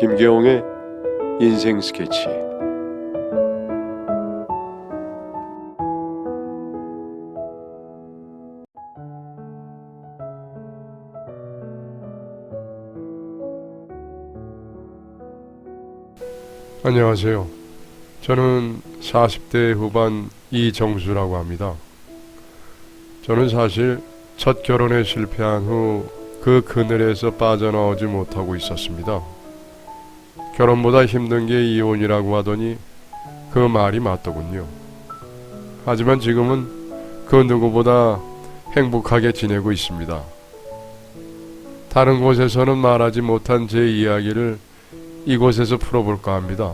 김계홍의 인생 스케치. 안녕하세요. 저는 40대 후반 이정수라고 합니다. 저는 사실 첫 결혼에 실패한 후 그 그늘에서 빠져나오지 못하고 있었습니다. 결혼보다 힘든 게 이혼이라고 하더니 그 말이 맞더군요. 하지만 지금은 그 누구보다 행복하게 지내고 있습니다. 다른 곳에서는 말하지 못한 제 이야기를 이곳에서 풀어볼까 합니다.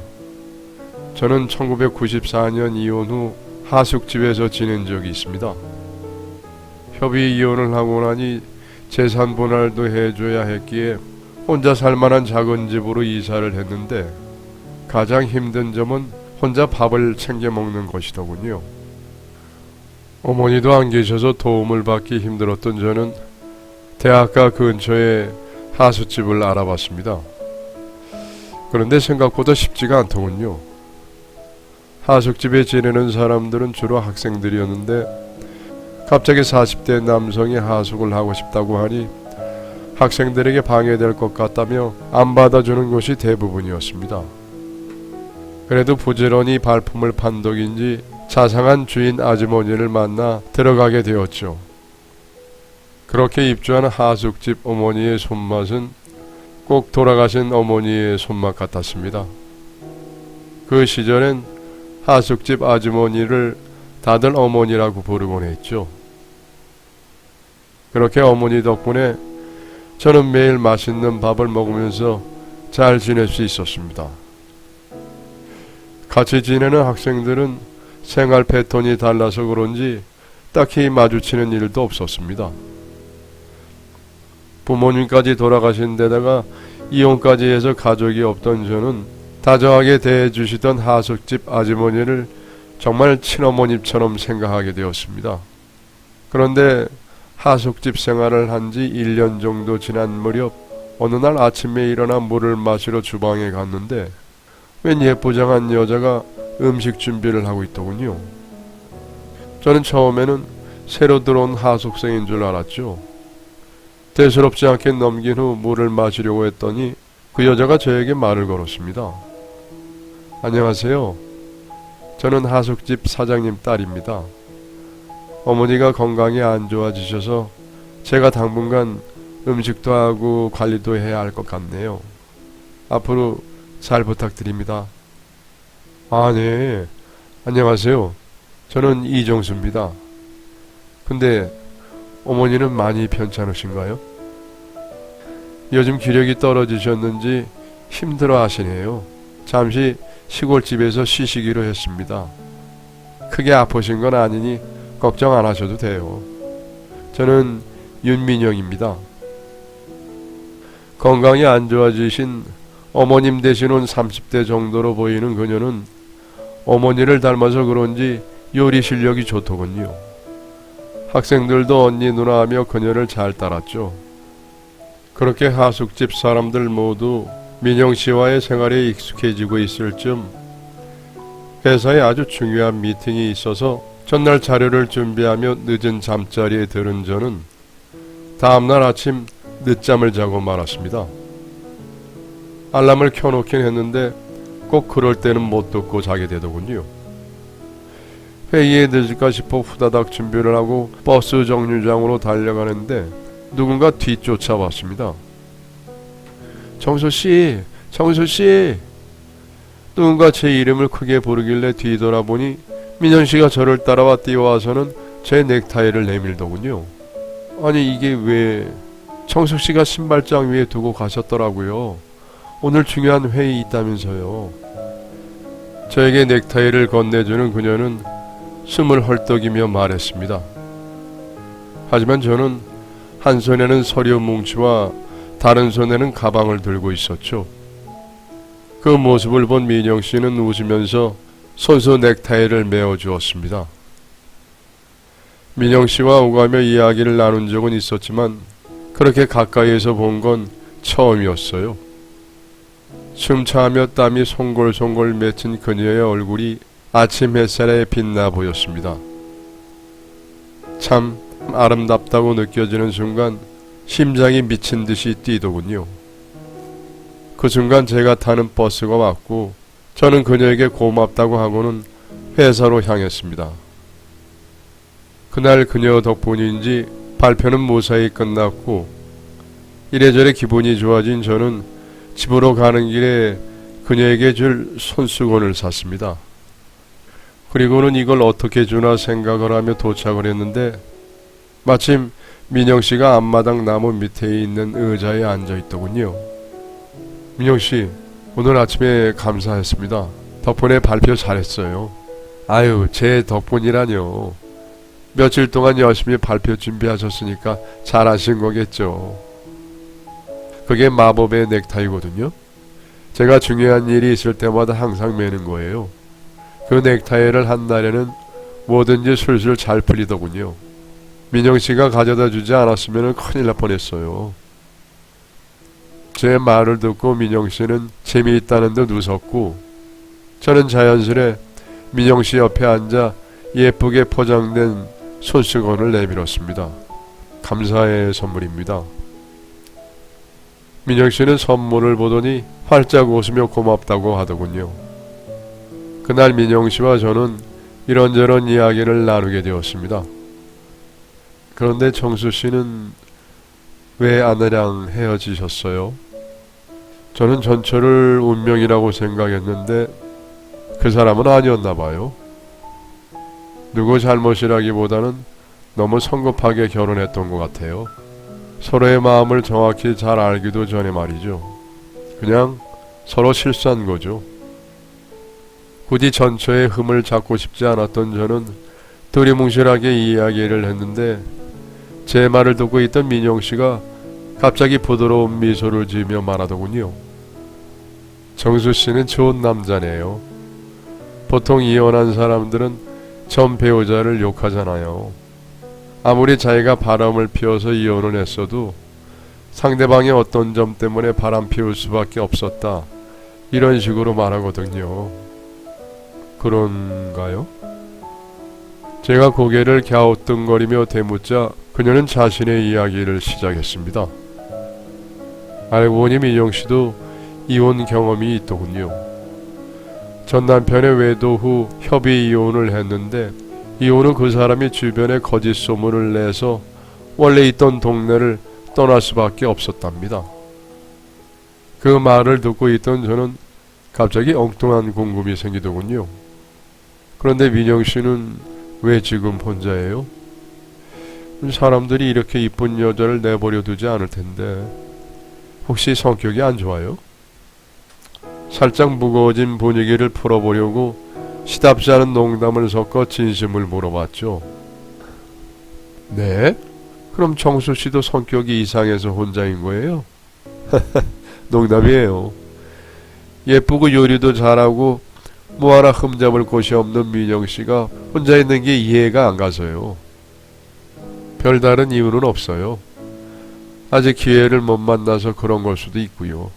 저는 1994년 이혼 후 하숙집에서 지낸 적이 있습니다. 협의 이혼을 하고 나니 재산 분할도 해줘야 했기에 혼자 살만한 작은 집으로 이사를 했는데 가장 힘든 점은 혼자 밥을 챙겨 먹는 것이더군요. 어머니도 안 계셔서 도움을 받기 힘들었던 저는 대학가 근처에 하숙집을 알아봤습니다. 그런데 생각보다 쉽지가 않더군요. 하숙집에 지내는 사람들은 주로 학생들이었는데 갑자기 40대 남성이 하숙을 하고 싶다고 하니 학생들에게 방해될 것 같다며 안 받아주는 곳이 대부분이었습니다. 그래도 부지런히 발품을 판 덕인지 자상한 주인 아주머니를 만나 들어가게 되었죠. 그렇게 입주한 하숙집 어머니의 손맛은 꼭 돌아가신 어머니의 손맛 같았습니다. 그 시절엔 하숙집 아주머니를 다들 어머니라고 부르곤 했죠. 그렇게 어머니 덕분에 저는 매일 맛있는 밥을 먹으면서 잘 지낼 수 있었습니다. 같이 지내는 학생들은 생활 패턴이 달라서 그런지 딱히 마주치는 일도 없었습니다. 부모님까지 돌아가신 데다가 이혼까지 해서 가족이 없던 저는 다정하게 대해주시던 하숙집 아주머니를 정말 친어머님처럼 생각하게 되었습니다. 그런데 하숙집 생활을 한 지 1년 정도 지난 무렵 어느 날 아침에 일어나 물을 마시러 주방에 갔는데 웬 예쁘장한 여자가 음식 준비를 하고 있더군요. 저는 처음에는 새로 들어온 하숙생인 줄 알았죠. 대수롭지 않게 넘긴 후 물을 마시려고 했더니 그 여자가 저에게 말을 걸었습니다. 안녕하세요. 저는 하숙집 사장님 딸입니다. 어머니가 건강이 안 좋아지셔서 제가 당분간 음식도 하고 관리도 해야 할 것 같네요. 앞으로 잘 부탁드립니다. 아, 네. 안녕하세요. 저는 이정수입니다. 근데 어머니는 많이 편찮으신가요? 요즘 기력이 떨어지셨는지 힘들어 하시네요. 잠시 시골집에서 쉬시기로 했습니다. 크게 아프신 건 아니니 걱정 안 하셔도 돼요. 저는 윤민영입니다. 건강이 안 좋아지신 어머님 되시는 30대 정도로 보이는 그녀는 어머니를 닮아서 그런지 요리 실력이 좋더군요. 학생들도 언니 누나 하며 그녀를 잘 따랐죠. 그렇게 하숙집 사람들 모두 민영 씨와의 생활에 익숙해지고 있을 즈음 회사에 아주 중요한 미팅이 있어서 전날 자료를 준비하며 늦은 잠자리에 들은 저는 다음날 아침 늦잠을 자고 말았습니다. 알람을 켜놓긴 했는데 꼭 그럴 때는 못 듣고 자게 되더군요. 회의에 늦을까 싶어 후다닥 준비를 하고 버스 정류장으로 달려가는데 누군가 뒤쫓아왔습니다. 정수씨, 정수씨! 누군가 제 이름을 크게 부르길래 뒤돌아보니 민현씨가 저를 따라와 뛰어와서는 제 넥타이를 내밀더군요. 아니 이게 왜... 정숙씨가 신발장 위에 두고 가셨더라고요. 오늘 중요한 회의 있다면서요. 저에게 넥타이를 건네주는 그녀는 숨을 헐떡이며 말했습니다. 하지만 저는 한 손에는 서류 뭉치와 다른 손에는 가방을 들고 있었죠. 그 모습을 본 민영씨는 웃으면서 손수 넥타이를 메어주었습니다. 민영씨와 오가며 이야기를 나눈 적은 있었지만 그렇게 가까이에서 본 건 처음이었어요. 숨차하며 땀이 송골송골 맺힌 그녀의 얼굴이 아침 햇살에 빛나 보였습니다. 참 아름답다고 느껴지는 순간 심장이 미친 듯이 뛰더군요. 그 순간 제가 타는 버스가 왔고 저는 그녀에게 고맙다고 하고는 회사로 향했습니다. 그날 그녀 덕분인지 발표는 무사히 끝났고 이래저래 기분이 좋아진 저는 집으로 가는 길에 그녀에게 줄 손수건을 샀습니다. 그리고는 이걸 어떻게 주나 생각을 하며 도착을 했는데 마침 민영씨가 앞마당 나무 밑에 있는 의자에 앉아있더군요. 민영씨, 오늘 아침에 감사했습니다. 덕분에 발표 잘했어요. 아유, 제 덕분이라뇨. 며칠 동안 열심히 발표 준비하셨으니까 잘하신 거겠죠. 그게 마법의 넥타이거든요. 제가 중요한 일이 있을 때마다 항상 매는 거예요. 그 넥타이를 한 날에는 뭐든지 술술 잘 풀리더군요. 민영씨가 가져다 주지 않았으면 큰일 날 뻔했어요. 제 말을 듣고 민영씨는 재미있다는 듯 웃었고 저는 자연스레 민영씨 옆에 앉아 예쁘게 포장된 손수건을 내밀었습니다. 감사의 선물입니다. 민영씨는 선물을 보더니 활짝 웃으며 고맙다고 하더군요. 그날 민영씨와 저는 이런저런 이야기를 나누게 되었습니다. 그런데 정수씨는 왜 아내랑 헤어지셨어요? 저는 전철을 운명이라고 생각했는데 그 사람은 아니었나 봐요. 누구 잘못이라기보다는 너무 성급하게 결혼했던 것 같아요. 서로의 마음을 정확히 잘 알기도 전에 말이죠. 그냥 서로 실수한 거죠. 굳이 전처의 흠을 잡고 싶지 않았던 저는 두리뭉실하게 이야기를 했는데 제 말을 듣고 있던 민영씨가 갑자기 부드러운 미소를 지으며 말하더군요. 정수씨는 좋은 남자네요. 보통 이혼한 사람들은 전 배우자를 욕하잖아요. 아무리 자기가 바람을 피워서 이혼을 했어도 상대방의 어떤 점 때문에 바람 피울 수밖에 없었다. 이런 식으로 말하거든요. 그런가요? 제가 고개를 갸우뚱거리며 되묻자 그녀는 자신의 이야기를 시작했습니다. 알고 보니 민영씨도 이혼 경험이 있더군요. 전 남편의 외도 후 협의 이혼을 했는데 이혼 후 그 사람이 주변에 거짓 소문을 내서 원래 있던 동네를 떠날 수밖에 없었답니다. 그 말을 듣고 있던 저는 갑자기 엉뚱한 궁금이 생기더군요. 그런데 민영씨는 왜 지금 혼자예요? 사람들이 이렇게 이쁜 여자를 내버려 두지 않을 텐데 혹시 성격이 안 좋아요? 살짝 무거워진 분위기를 풀어보려고 시답지 않은 농담을 섞어 진심을 물어봤죠. 네? 그럼 정수씨도 성격이 이상해서 혼자인 거예요? 농담이에요. 예쁘고 요리도 잘하고 뭐 하나 흠잡을 곳이 없는 민영씨가 혼자 있는 게 이해가 안 가서요. 별다른 이유는 없어요. 아직 기회를 못 만나서 그런 걸 수도 있고요.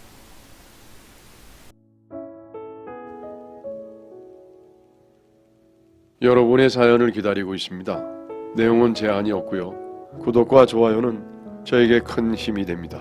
여러분의 사연을 기다리고 있습니다. 내용은 제한이 없고요. 구독과 좋아요는 저에게 큰 힘이 됩니다.